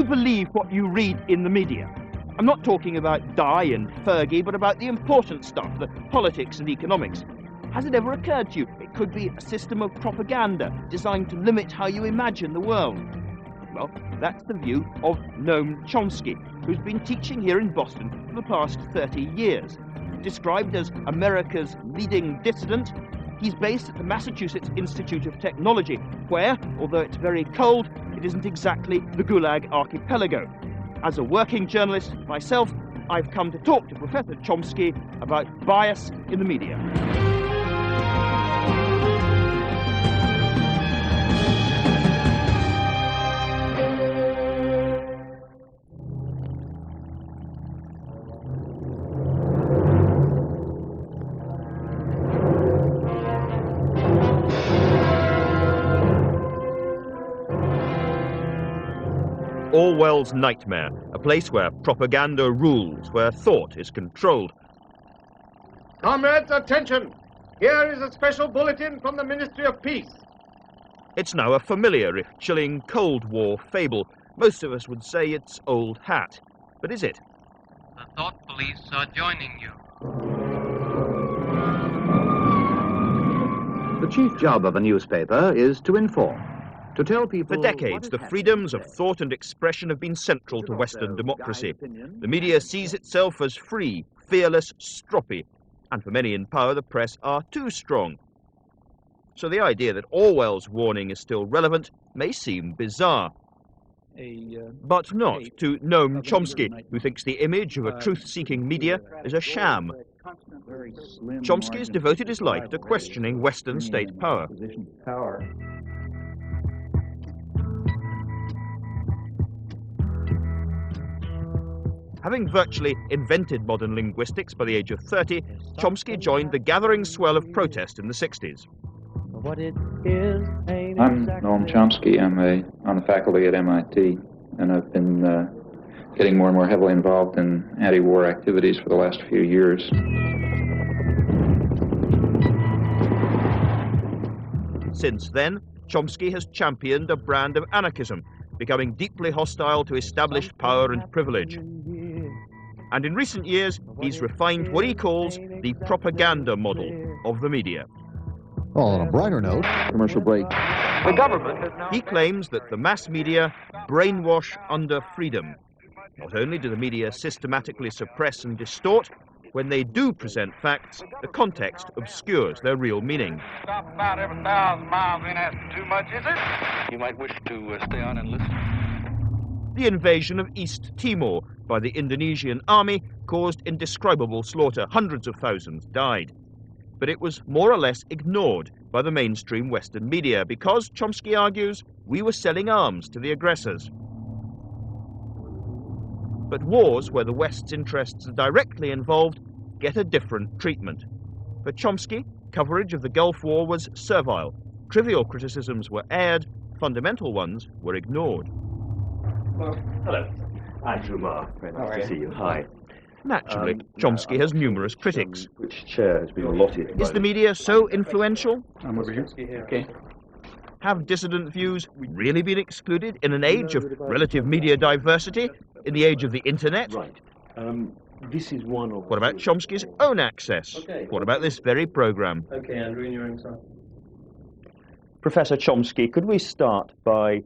believe what you read in the media? I'm not talking about Di and Fergie, but about the important stuff, the politics and economics. Has it ever occurred to you it could be a system of propaganda designed to limit how you imagine the world? Well, that's the view of Noam Chomsky, who's been teaching here in Boston for the past 30 years. Described as America's leading dissident, he's based at the Massachusetts Institute of Technology, where, although it's very cold, it isn't exactly the Gulag archipelago. As a working journalist myself, I've come to talk to Professor Chomsky about bias in the media. Orwell's nightmare, a place where propaganda rules, where thought is controlled. Comrades, attention! Here is a special bulletin from the Ministry of Peace. It's now a familiar, if chilling, Cold War fable. Most of us would say it's old hat. But is it? The thought police are joining you. The chief job of a newspaper is to inform. To tell people For decades, the freedoms of thought and expression have been central to Western democracy. The media sees itself as free, fearless, stroppy, and for many in power, the press are too strong. So the idea that Orwell's warning is still relevant may seem bizarre. But not to Noam Chomsky, who thinks the image of a truth-seeking media is a sham. Chomsky has devoted his life to questioning Western state power. Having virtually invented modern linguistics by the age of 30, Chomsky joined the gathering swell of protest in the 60s. I'm Noam Chomsky. I'm on the faculty at MIT, and I've been getting more and more heavily involved in anti-war activities for the last few years. Since then, Chomsky has championed a brand of anarchism, becoming deeply hostile to established power and privilege. And in recent years, he's refined what he calls the propaganda model of the media. Well, on a brighter note, commercial break. The government, he claims that the mass media brainwash under freedom. Not only do the media systematically suppress and distort, when they do present facts, the context obscures their real meaning. Stop about every 1,000 miles ain't asking too much, is it? You might wish to stay on and listen. The invasion of East Timor by the Indonesian army caused indescribable slaughter. Hundreds of thousands died. But it was more or less ignored by the mainstream Western media because, Chomsky argues, we were selling arms to the aggressors. But wars where the West's interests are directly involved get a different treatment. For Chomsky, coverage of the Gulf War was servile. Trivial criticisms were aired, fundamental ones were ignored. Hello. Andrew Marr. Very nice to see you. Hi. Naturally, Chomsky has numerous critics. Which chair has been allotted? Is the media so influential? I'm over here. Okay. Have dissident views really been excluded in an age of relative media diversity, in the age of the internet? Right. This is one of... What about Chomsky's own access? Okay. What about this very program? Okay, Andrew, in your own time. Professor Chomsky, could we start by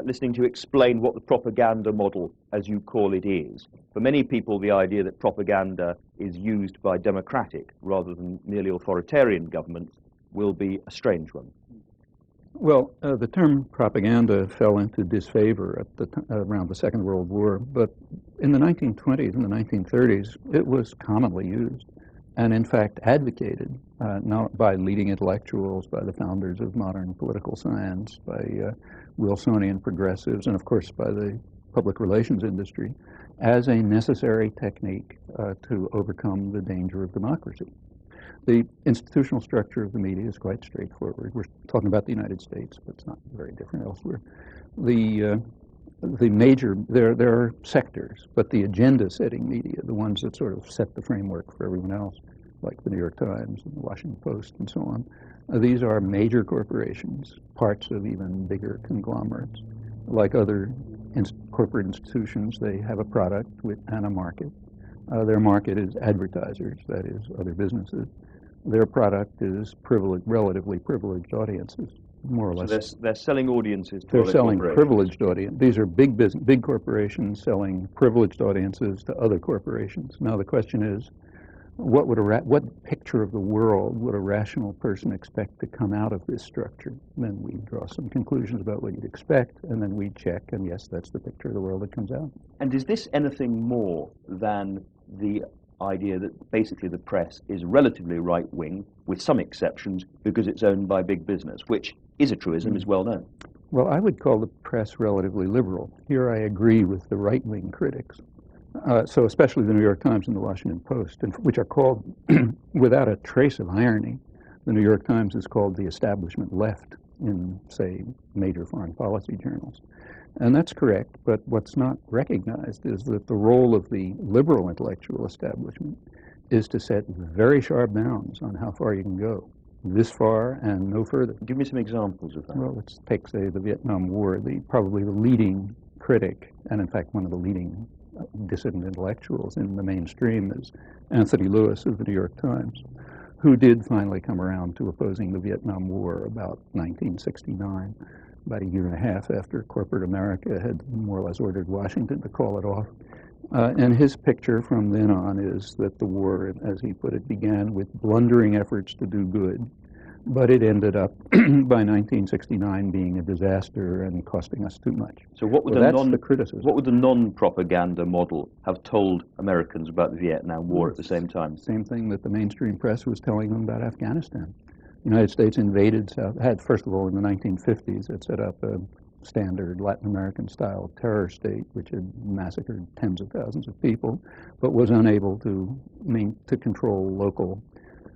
listening to you explain what the propaganda model, as you call it, is? For many people, the idea that propaganda is used by democratic rather than merely authoritarian governments will be a strange one. Well, the term propaganda fell into disfavor at around the Second World War, but in the 1920s and the 1930s, it was commonly used and, in fact, advocated not by leading intellectuals, by the founders of modern political science, by Wilsonian progressives, and, of course, by the public relations industry, as a necessary technique to overcome the danger of democracy. The institutional structure of the media is quite straightforward. We're talking about the United States, but it's not very different elsewhere. The major, there are sectors, but the agenda-setting media, the ones that sort of set the framework for everyone else, like the New York Times and the Washington Post and so on, these are major corporations, parts of even bigger conglomerates. Like other corporate institutions, they have a product and a market. Their market is advertisers, that is, other businesses. Their product is relatively privileged audiences, more or less. So they're selling audiences to They're other selling corporations. privileged audience. These are big corporations selling privileged audiences to other corporations. Now the question is, what picture of the world would a rational person expect to come out of this structure? Then we draw some conclusions about what you'd expect, and then we check, and yes, that's the picture of the world that comes out. And is this anything more than the idea that basically the press is relatively right-wing, with some exceptions, because it's owned by big business, which is a truism, is well known? Well, I would call the press relatively liberal. Here I agree with the right-wing critics. So especially the New York Times and the Washington Post, which are called, without a trace of irony, the New York Times is called the establishment left in, say, major foreign policy journals. And that's correct, but what's not recognized is that the role of the liberal intellectual establishment is to set very sharp bounds on how far you can go, this far and no further. Give me some examples of that. Well, let's take, say, the Vietnam War. Probably the leading critic, and in fact one of the leading dissident intellectuals in the mainstream, is Anthony Lewis of the New York Times, who did finally come around to opposing the Vietnam War about 1969, about a year and a half after corporate America had more or less ordered Washington to call it off. And his picture from then on is that the war, as he put it, began with blundering efforts to do good, but it ended up by 1969 being a disaster and costing us too much. So what would the criticism. What would the non-propaganda model have told Americans about the Vietnam War at the same time? Same thing that the mainstream press was telling them about Afghanistan. The United States invaded first of all, in the 1950s, it set up a standard Latin American-style terror state, which had massacred tens of thousands of people, but was unable to control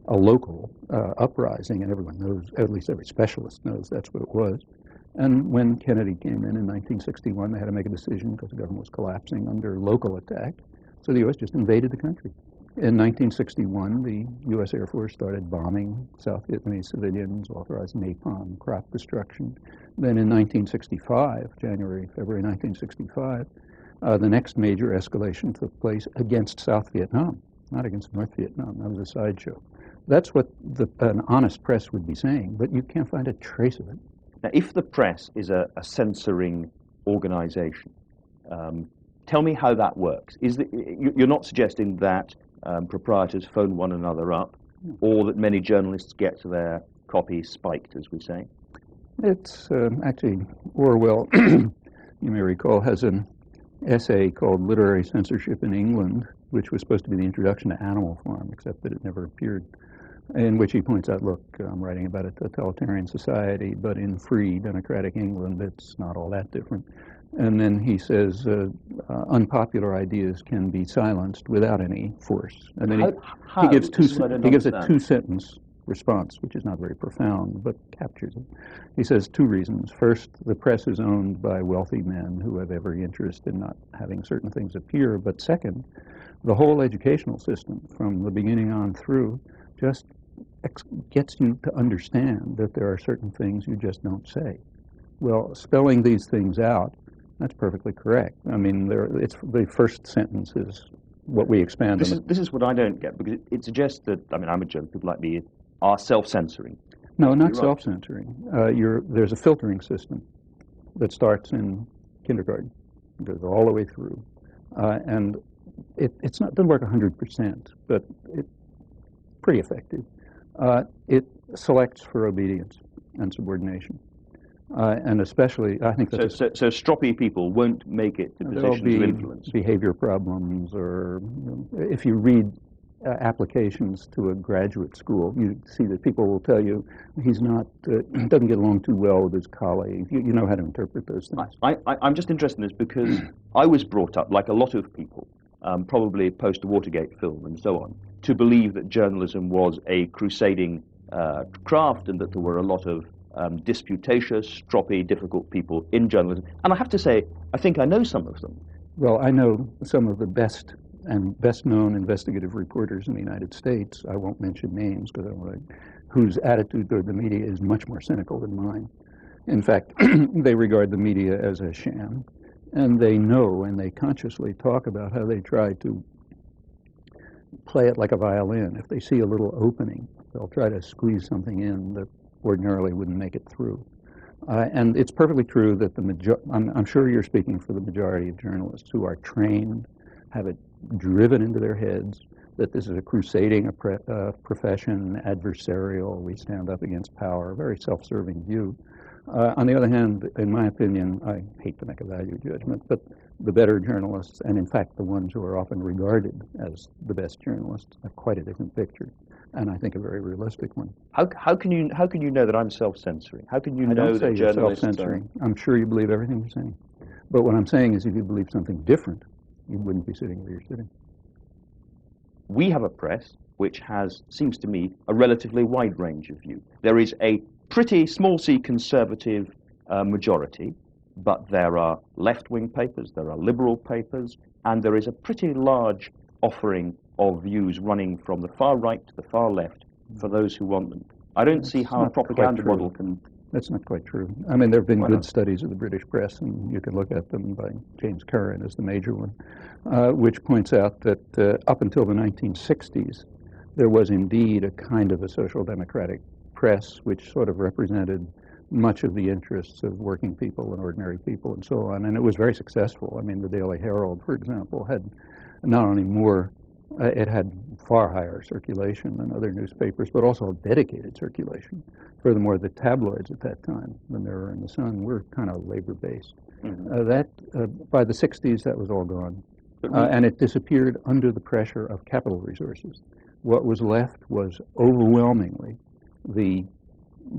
a local uprising, and everyone knows, at least every specialist knows that's what it was. And when Kennedy came in 1961, they had to make a decision because the government was collapsing under local attack, so the U.S. just invaded the country. In 1961, the U.S. Air Force started bombing South Vietnamese civilians, authorized napalm, crop destruction. Then in 1965, February 1965, the next major escalation took place against South Vietnam, not against North Vietnam. That was a sideshow. That's what an honest press would be saying, but you can't find a trace of it. Now, if the press is a censoring organization, tell me how that works. You're not suggesting that proprietors phone one another up, or that many journalists get their copy spiked, as we say? It's actually, Orwell, you may recall, has an essay called Literary Censorship in England, which was supposed to be the introduction to Animal Farm, except that it never appeared, in which he points out, look, I'm writing about a totalitarian society, but in free democratic England, it's not all that different. And then he says unpopular ideas can be silenced without any force. And then he gives a two-sentence response, which is not very profound, but captures it. He says two reasons. First, the press is owned by wealthy men who have every interest in not having certain things appear. But second, the whole educational system, from the beginning on through, just gets you to understand that there are certain things you just don't say. Well, spelling these things out, that's perfectly correct. I mean, it's the first sentence is what we expand on. This is what I don't get, because it suggests that, I mean, I'm a journalist, people like me are self-censoring. No, not self-censoring. There's a filtering system that starts in kindergarten, goes all the way through, and it doesn't work 100%, but it's pretty effective. It selects for obedience and subordination. And especially, I think that so stroppy people won't make it to positions of influence. Behavior problems, or if you read applications to a graduate school, you see that people will tell you he's not doesn't get along too well with his colleagues. You know how to interpret those things. I'm just interested in this because I was brought up, like a lot of people, probably post the Watergate film and so on, to believe that journalism was a crusading craft and that there were a lot of disputatious, stroppy, difficult people in journalism. And I have to say, I think I know some of them. Well, I know some of the best known investigative reporters in the United States. I won't mention names because I don't want to, whose attitude toward the media is much more cynical than mine. In fact, they regard the media as a sham. And they know, and they consciously talk about how they try to play it like a violin. If they see a little opening, they'll try to squeeze something in that ordinarily wouldn't make it through. And it's perfectly true that I'm sure you're speaking for the majority of journalists who are trained, have it driven into their heads that this is a crusading profession, adversarial, we stand up against power, a very self-serving view. On the other hand, in my opinion, I hate to make a value judgment, but the better journalists, and in fact the ones who are often regarded as the best journalists, have quite a different picture, and I think a very realistic one. How can you know that I'm self-censoring? How can you I know don't say that you're journalists self-censoring. I'm sure you believe everything you're saying. But what I'm saying is if you believe something different, you wouldn't be sitting where you're sitting. We have a press which has, seems to me, a relatively wide range of view. There is a pretty small c conservative majority, but there are left-wing papers, there are liberal papers, and there is a pretty large offering of views running from the far right to the far left for those who want them. I don't see how a propaganda model can... That's not quite true. I mean, there have been good studies of the British press, and you can look at them by James Curran as the major one, which points out that up until the 1960s, there was indeed a kind of a social democratic press which sort of represented much of the interests of working people and ordinary people and so on, and it was very successful. I mean, the Daily Herald, for example, had not only more, it had far higher circulation than other newspapers, but also a dedicated circulation. Furthermore, the tabloids at that time, the Mirror and the Sun, were kind of labor-based. By the 60s, that was all gone, and it disappeared under the pressure of capital resources. What was left was overwhelmingly the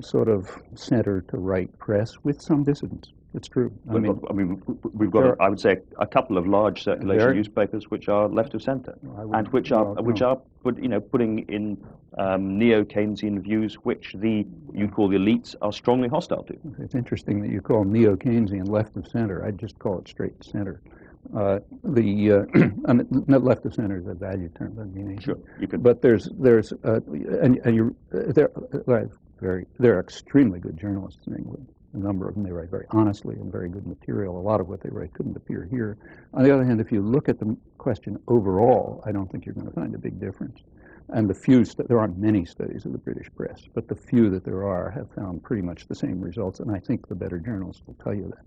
sort of center to right press with some dissidents. It's true. I mean, we've got, I would say, a couple of large circulation newspapers which are left of centre, and which are putting in neo-Keynesian views which you call the elites are strongly hostile to. It's interesting that you call neo-Keynesian left of centre. I'd just call it straight centre. I mean, left of center is a value term, doesn't mean anything. Sure, you can. But there are extremely good journalists in England. A number of them, they write very honestly and very good material. A lot of what they write couldn't appear here. On the other hand, if you look at the question overall, I don't think you're going to find a big difference. And the few, there aren't many studies of the British press, but the few that there are have found pretty much the same results, and I think the better journalists will tell you that.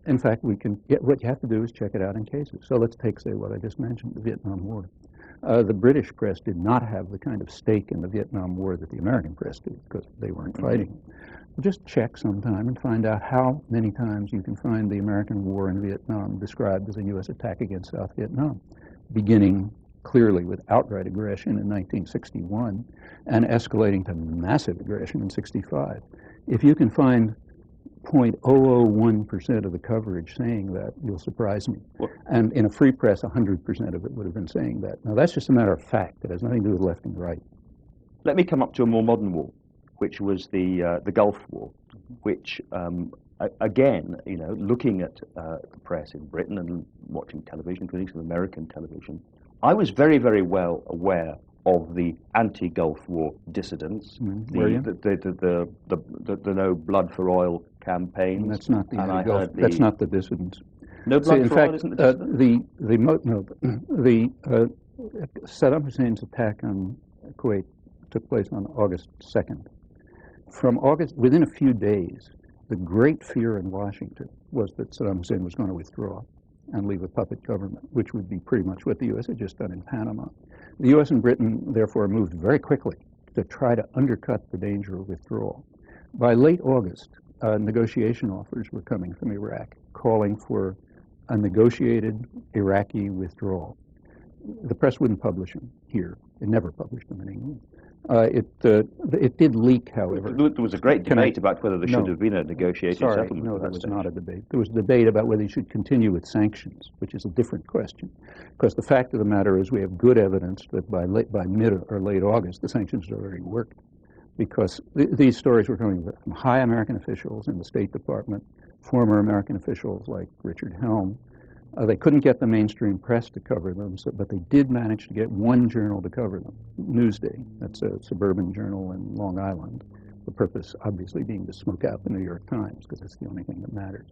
In fact, what you have to do is check it out in cases. So let's take, say, what I just mentioned, the Vietnam War. The British press did not have the kind of stake in the Vietnam War that the American press did, because they weren't fighting. Just check sometime and find out how many times you can find the American war in Vietnam described as a U.S. attack against South Vietnam, beginning clearly with outright aggression in 1961 and escalating to massive aggression in 65. If you can find 0.001% of the coverage saying that, you'll surprise me. And in a free press, 100% of it would have been saying that. Now, that's just a matter of fact. It has nothing to do with left and right. Let me come up to a more modern war, which was the Gulf War, which, again, looking at the press in Britain and watching television, including some American television, I was very, very well aware of the anti-Gulf War dissidents, the no blood for oil campaigns. And that's not the anti-Gulf. That's not the dissidents. No blood for oil isn't the dissidents? Saddam Hussein's attack on Kuwait took place on August 2nd. Within a few days, the great fear in Washington was that Saddam Hussein was going to withdraw and leave a puppet government, which would be pretty much what the U.S. had just done in Panama. The U.S. and Britain, therefore, moved very quickly to try to undercut the danger of withdrawal. By late August, negotiation offers were coming from Iraq, calling for a negotiated Iraqi withdrawal. The press wouldn't publish them here. It never published them in England. It did leak, however. There was a great debate about whether there should have been a negotiated settlement. No, there was not a debate. There was a debate about whether you should continue with sanctions, which is a different question. Because the fact of the matter is we have good evidence that by mid or late August, the sanctions had already worked. Because these stories were coming from high American officials in the State Department, former American officials like Richard Helm. They couldn't get the mainstream press to cover them, but they did manage to get one journal to cover them, Newsday. That's a suburban journal in Long Island. The purpose, obviously, being to smoke out the New York Times, because it's the only thing that matters.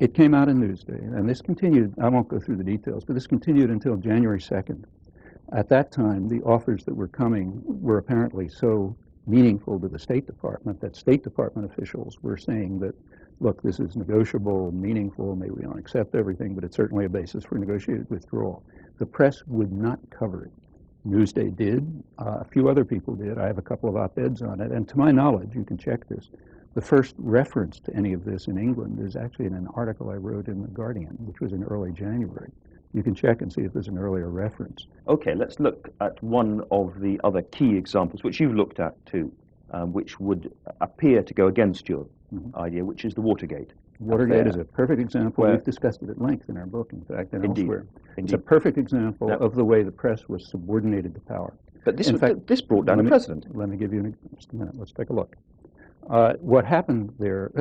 It came out in Newsday, and this continued, I won't go through the details, but this continued until January 2nd. At that time, the offers that were coming were apparently so meaningful to the State Department that State Department officials were saying that, look, this is negotiable, meaningful, maybe we don't accept everything, but it's certainly a basis for negotiated withdrawal. The press would not cover it. Newsday did, a few other people did. I have a couple of op-eds on it, and to my knowledge, you can check this, the first reference to any of this in England is actually in an article I wrote in The Guardian, which was in early January. You can check and see if there's an earlier reference. Okay, let's look at one of the other key examples, which you've looked at too, which would appear to go against your idea, which is the Watergate. Watergate is a perfect example. We've discussed it at length in our book, in fact, and elsewhere. It's a perfect example of the way the press was subordinated to power. But this, this brought down the president. Let me give you just a minute. Let's take a look. What happened there,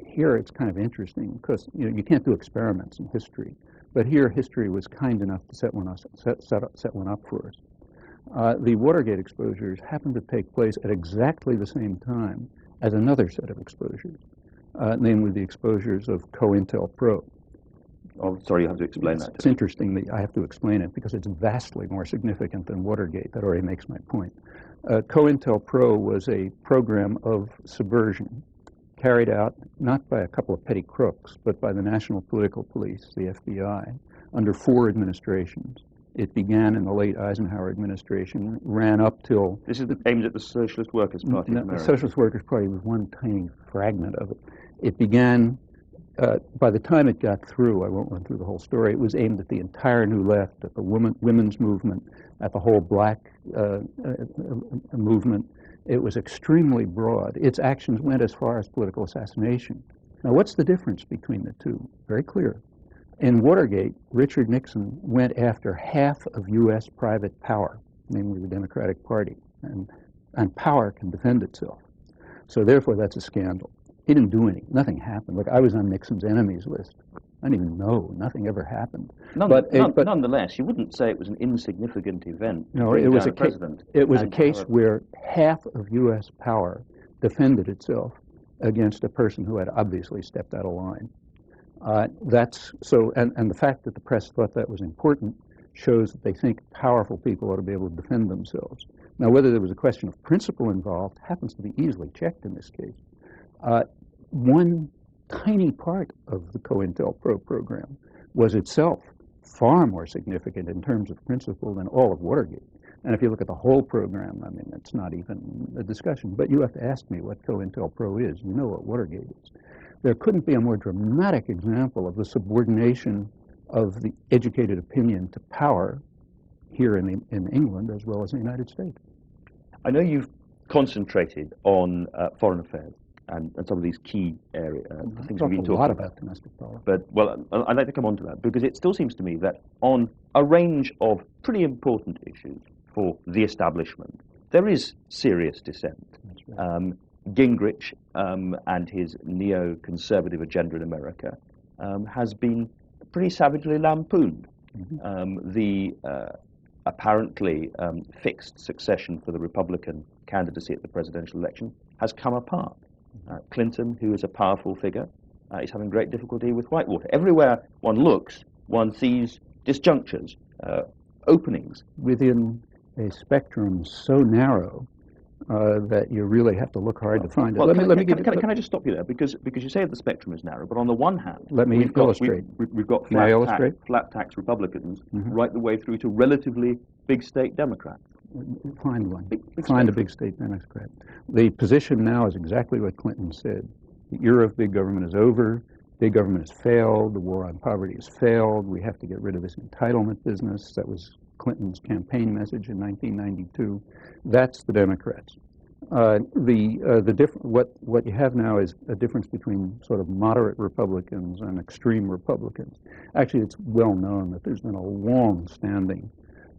here it's kind of interesting because you can't do experiments in history, but here history was kind enough to set one up for us. The Watergate exposures happened to take place at exactly the same time as another set of exposures, namely the exposures of COINTELPRO. Oh, sorry, you have to explain that. It's interesting that I have to explain it because it's vastly more significant than Watergate. That already makes my point. COINTELPRO was a program of subversion carried out not by a couple of petty crooks, but by the National Political Police, the FBI, under 4 administrations. It began in the late Eisenhower administration, ran up till... This is aimed at the Socialist Workers' Party of America. The Socialist Workers' Party was one tiny fragment of it. It began, by the time it got through, I won't run through the whole story, it was aimed at the entire New Left, at the women's movement, at the whole black movement. It was extremely broad. Its actions went as far as political assassination. Now, what's the difference between the two? Very clear. In Watergate, Richard Nixon went after half of U.S. private power, namely the Democratic Party, and power can defend itself. So therefore, that's a scandal. He didn't do anything. Nothing happened. Look, I was on Nixon's enemies list. I didn't even know. Nothing ever happened. But nonetheless, you wouldn't say it was an insignificant event. No, it was a case where half of U.S. power defended itself against a person who had obviously stepped out of line. That's so, and the fact that the press thought that was important shows that they think powerful people ought to be able to defend themselves. Now, whether there was a question of principle involved happens to be easily checked in this case. One tiny part of the COINTELPRO program was itself far more significant in terms of principle than all of Watergate. And if you look at the whole program, I mean, it's not even a discussion. But you have to ask me what COINTELPRO is. You know what Watergate is. There couldn't be a more dramatic example of the subordination of the educated opinion to power here in England as well as in the United States. I know you've concentrated on foreign affairs and some of these key areas, things we've been talking a lot about domestic policy. But, well, I'd like to come on to that because it still seems to me that on a range of pretty important issues for the establishment, there is serious dissent. That's right. Gingrich and his neo-conservative agenda in America has been pretty savagely lampooned. The apparently fixed succession for the Republican candidacy at the presidential election has come apart. Clinton, who is a powerful figure, is having great difficulty with Whitewater. Everywhere one looks, one sees disjunctures, openings. Within a spectrum so narrow that you really have to look hard to find it. Well, can I just stop you there? Because you say the spectrum is narrow, but on the one hand, we've got flat tax Republicans right the way through to relatively big state Democrats. Find one. Find a big state Democrat. The position now is exactly what Clinton said. The era of big government is over. Big government has failed. The war on poverty has failed. We have to get rid of this entitlement business. That was Clinton's campaign message in 1992. That's the Democrats. What you have now is a difference between sort of moderate Republicans and extreme Republicans. Actually, it's well known that there's been a long-standing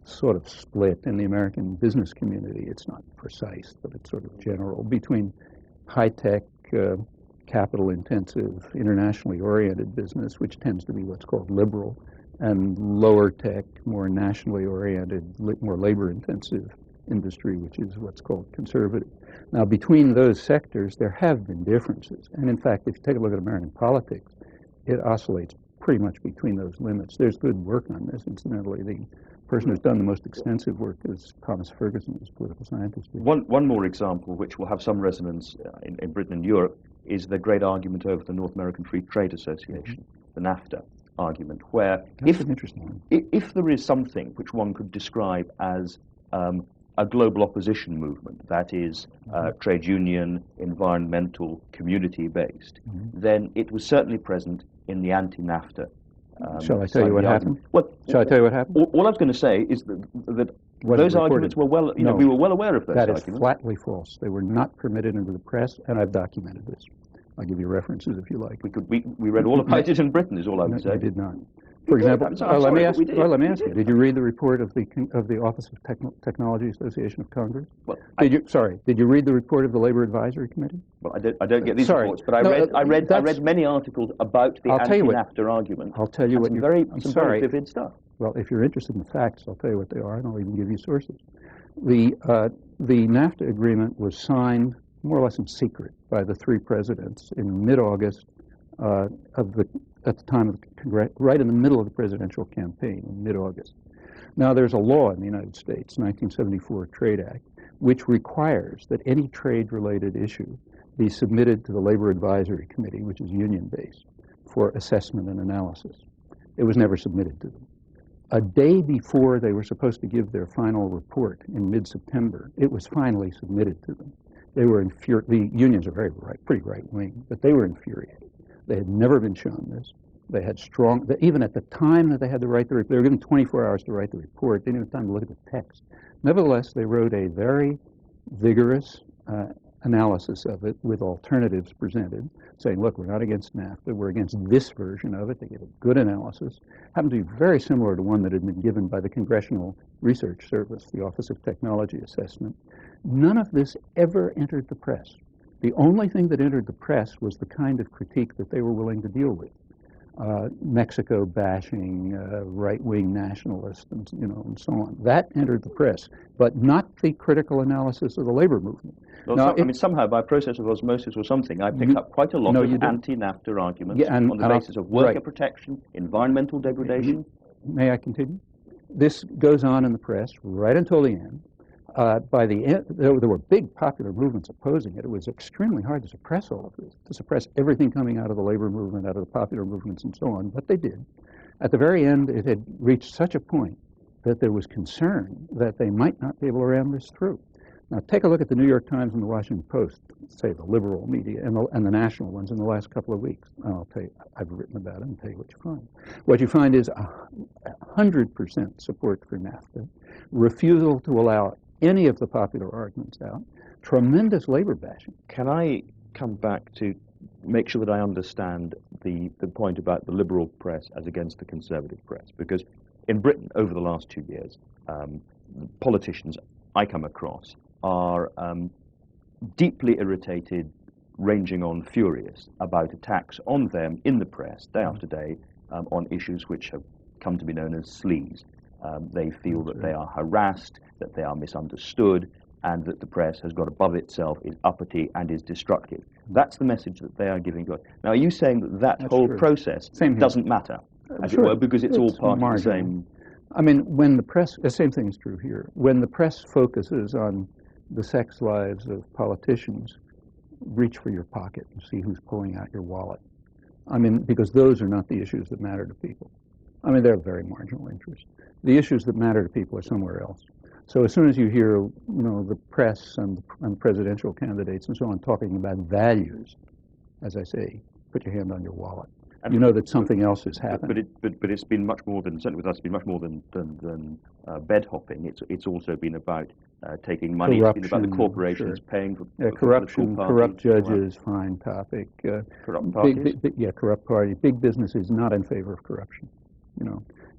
sort of split in the American business community. It's not precise, but it's sort of general, between high-tech, capital-intensive, internationally oriented business, which tends to be what's called liberal, and lower-tech, more nationally oriented, more labor-intensive industry, which is what's called conservative. Now, between those sectors, there have been differences. And in fact, if you take a look at American politics, it oscillates pretty much between those limits. There's good work on this, incidentally. The person who's done the most extensive work is Thomas Ferguson, who's a political scientist. One more example, which will have some resonance in Britain and Europe, is the great argument over the North American Free Trade Association, the NAFTA argument, where That's an interesting one. If there is something which one could describe as a global opposition movement, that is trade union, environmental, community-based, then it was certainly present in the anti-NAFTA. Shall I tell you what happened? Shall I tell you what happened? All I was going to say is that those arguments were we were well aware of those arguments. That is flatly false. They were not permitted into the press, and I've documented this. I'll give you references if you like. We read all about it in Britain, is all I would say. I did not. For example, let me ask you, did you read the report of the Office of Technology Association of Congress? Well, did you read the report of the Labor Advisory Committee? Well, I don't get these reports, but I read many articles about the anti-NAFTA argument. I'll tell you what. Some very vivid stuff. Well, if you're interested in the facts, I'll tell you what they are, and I'll even give you sources. The NAFTA agreement was signed more or less in secret by the three presidents in mid-August at the time of right in the middle of the presidential campaign in mid-August. Now, there's a law in the United States, 1974 Trade Act, which requires that any trade-related issue be submitted to the Labor Advisory Committee, which is union-based, for assessment and analysis. It was never submitted to them. A day before they were supposed to give their final report in mid-September, it was finally submitted to them. They were the unions are pretty right-wing, but they were infuriated. They had never been shown this. They had even at the time that they had to write the report, they were given 24 hours to write the report. They didn't have time to look at the text. Nevertheless, they wrote a very vigorous analysis of it with alternatives presented, saying, look, we're not against NAFTA, we're against this version of it. They gave a good analysis. Happened to be very similar to one that had been given by the Congressional Research Service, the Office of Technology Assessment. None of this ever entered the press. The only thing that entered the press was the kind of critique that they were willing to deal with. Mexico bashing, right-wing nationalists, and so on. That entered the press, but not the critical analysis of the labor movement. Well, now, somehow by process of osmosis or something, I picked up quite a lot of anti-NAFTA arguments on the basis of worker protection, environmental degradation. May I continue? This goes on in the press right until the end. By the end, there were big popular movements opposing it. It was extremely hard to suppress all of this, to suppress everything coming out of the labor movement, out of the popular movements, and so on, but they did. At the very end, it had reached such a point that there was concern that they might not be able to ram this through. Now, take a look at the New York Times and the Washington Post, say the liberal media, and the national ones in the last couple of weeks. And I'll tell you, I've written about it and tell you what you find. What you find is 100% support for NAFTA, refusal to allow any of the popular arguments out, tremendous labor bashing. Can I come back to make sure that I understand the point about the liberal press as against the conservative press? Because in Britain, over the last 2 years, politicians I come across are deeply irritated, ranging on furious, about attacks on them in the press, day after day, on issues which have come to be known as sleaze. They feel that they are harassed, that they are misunderstood, and that the press has got above itself, is uppity, and is destructive. That's the message that they are giving to us. Now, are you saying that that whole process doesn't matter, as it were, because it's all part of the same? I mean, when the press, the same thing is true here. When the press focuses on the sex lives of politicians, reach for your pocket and see who's pulling out your wallet. I mean, because those are not the issues that matter to people. I mean, they're very marginal interests. The issues that matter to people are somewhere else. So as soon as you hear, the press and presidential candidates and so on talking about values, as I say, put your hand on your wallet. And you know that something else is happening. But it's been much more than, certainly with us, it's been much more than bed hopping. It's also been about taking money. Corruption, it's been about the corporations paying for corruption. Corrupt judges, fine topic. Corrupt parties. Corrupt party. Big business is not in favor of corruption.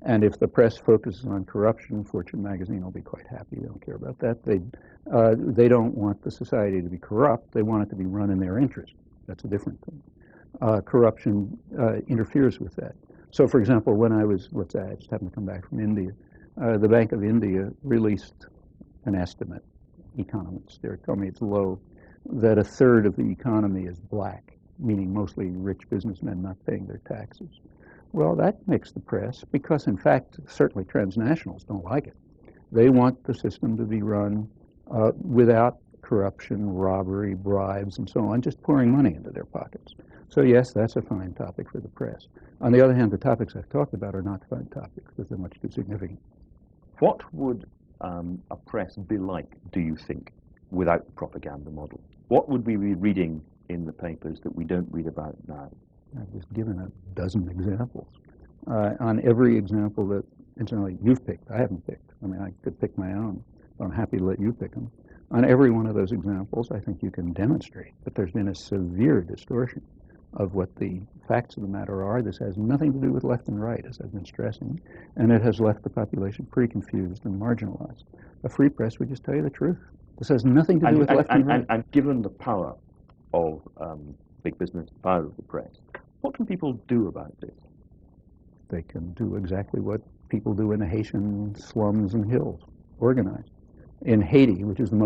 And if the press focuses on corruption, Fortune magazine will be quite happy. They don't care about that. They don't want the society to be corrupt. They want it to be run in their interest. That's a different thing. Corruption interferes with that. So, for example, when I just happened to come back from India, the Bank of India released an estimate. Economists there tell me it's low, that a third of the economy is black. meaning mostly rich businessmen not paying their taxes. Well, that makes the press, because in fact, certainly transnationals don't like it. They want the system to be run without corruption, robbery, bribes, and so on, just pouring money into their pockets. So yes, that's a fine topic for the press. On the other hand, the topics I've talked about are not fine topics, because they're much too significant. What would a press be like, do you think, without the propaganda model? What would we be reading in the papers that we don't read about now? I've just given a dozen examples. On every example that, incidentally, you've picked, I haven't picked. I mean, I could pick my own, but I'm happy to let you pick them. On every one of those examples, I think you can demonstrate that there's been a severe distortion of what the facts of the matter are. This has nothing to do with left and right, as I've been stressing, and it has left the population pretty confused and marginalized. A free press would just tell you the truth. This has nothing to do with left and right. And given the power of big business, the power of the press, what can people do about this? They can do exactly what people do in the Haitian slums and hills, organize. In Haiti, which is the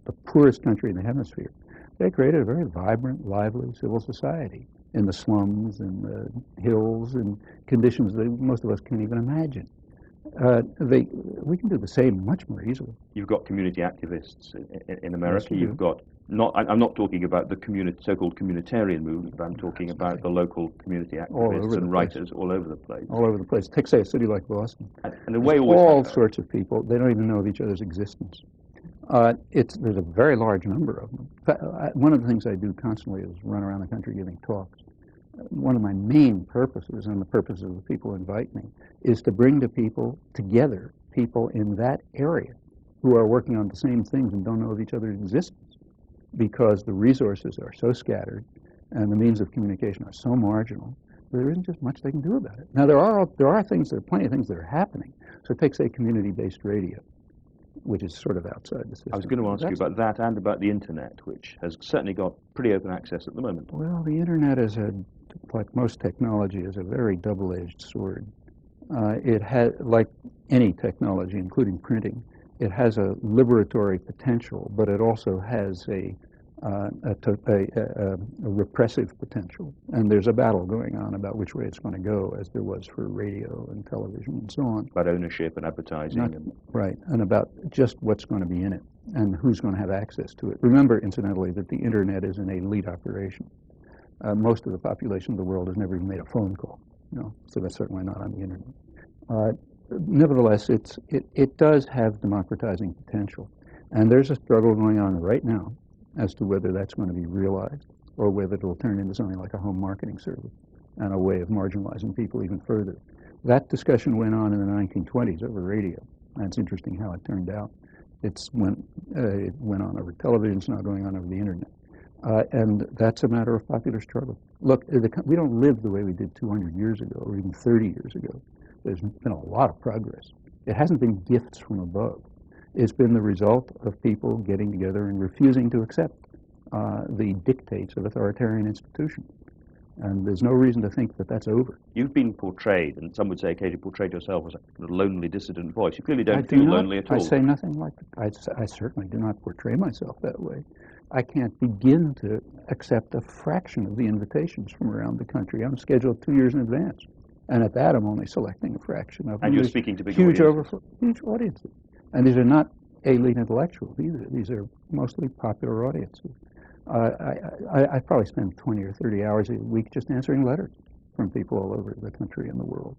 the poorest country in the hemisphere, they created a very vibrant, lively civil society in the slums and the hills in conditions that most of us can't even imagine. We can do the same much more easily. You've got community activists in America. Yes, you've got I'm not talking about the so-called communitarian movement, but I'm talking about the local community activists and writers all over the place. All over the place. Take, say, a city like Boston. And the way all sorts of people, they don't even know of each other's existence. There's a very large number of them. One of the things I do constantly is run around the country giving talks. One of my main purposes, and the purpose of the people who invite me, is to bring together people in that area who are working on the same things and don't know of each other's existence, because the resources are so scattered and the means of communication are so marginal, there isn't just much they can do about it. Now, there are plenty of things that are happening. So take, say, community-based radio, which is sort of outside the system. I was going to ask you about that and about the Internet, which has certainly got pretty open access at the moment. Well, the Internet is like most technology, is a very double-edged sword. It has, like any technology, including printing, it has a liberatory potential, but it also has a repressive potential. And there's a battle going on about which way it's going to go, as there was for radio and television and so on. About ownership and advertising. Right, and about just what's going to be in it and who's going to have access to it. Remember, incidentally, that the Internet is an elite operation. Most of the population of the world has never even made a phone call, so that's certainly not on the Internet. Nevertheless, it does have democratizing potential, and there's a struggle going on right now as to whether that's going to be realized or whether it will turn into something like a home marketing service and a way of marginalizing people even further. That discussion went on in the 1920s over radio, and it's interesting how it turned out. It went on over television, it's now going on over the Internet. And that's a matter of popular struggle. Look, we don't live the way we did 200 years ago or even 30 years ago. There's been a lot of progress. It hasn't been gifts from above. It's been the result of people getting together and refusing to accept the dictates of authoritarian institutions. And there's no reason to think that that's over. You've been portrayed, and some would say occasionally portrayed yourself as a lonely dissident voice. You clearly don't feel lonely at all. I say nothing like that. I certainly do not portray myself that way. I can't begin to accept a fraction of the invitations from around the country. I'm scheduled 2 years in advance. And at that, I'm only selecting a fraction of them. And you're speaking to big huge audiences. And these are not elite intellectuals either. These are mostly popular audiences. I probably spend 20 or 30 hours a week just answering letters from people all over the country and the world.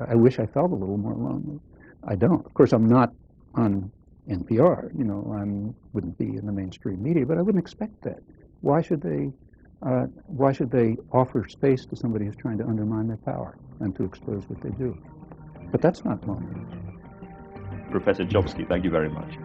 I wish I felt a little more lonely. I don't. Of course, I'm not on NPR. I wouldn't be in the mainstream media, but I wouldn't expect that. Why should they offer space to somebody who's trying to undermine their power and to expose what they do? But that's not loneliness. Professor Chomsky, thank you very much.